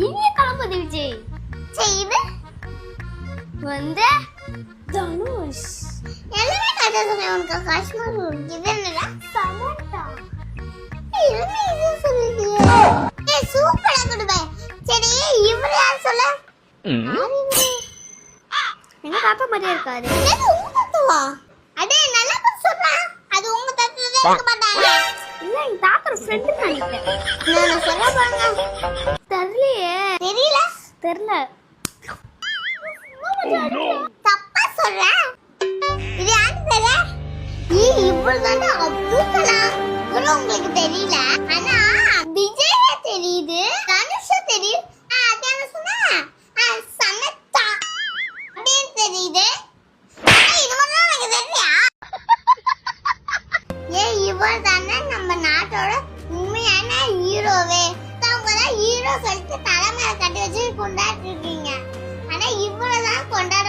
இனிய கலப்பது விஜய். சரி இது வந்து தனுஷ். எல்லாமே கதை சொன்னேன் உனக்கு. காஷ்மீர் இது என்னடா சமந்தா. இது சொல்லுங்க. ஏய் சூப்பரா குடுபே. சரி இவரு யார் சொல்ல? எங்க தாத்தா மாதிரியே இருக்காரு. இது உங்க தாத்தாவா? அடே நல்லா சொல்றா. அது உங்க தாத்தாவே இருக்க மாட்டாங்க. இல்ல எங்க தாத்தா ஃப்ரெண்ட் நினைக்கிறேன். நான் சொல்ல பாருங்க. தெரியல. தப்பா சொல்ற. இது யாரு தெரியல? இவ்வளவுதானே அப்துல் கலாம். கூட உங்களுக்கு தெரியல. ஆனா விஜய் தெரியுது, தனுஷ் தெரியுது. அதான சொன்னா சமத்தா அப்படின்னு தெரியுது. இது மட்டும் எனக்கு தெரியலையா? இவர் தானே நம்ம நாட்டோட உண்மையான ஹீரோவே. அவங்க தான் ஹீரோ சொல்லிட்டு தலைமையில கட்டி வச்சு கொண்டாடி இருக்கீங்க. ஆனா இவ்வளவுதான் கொண்டாட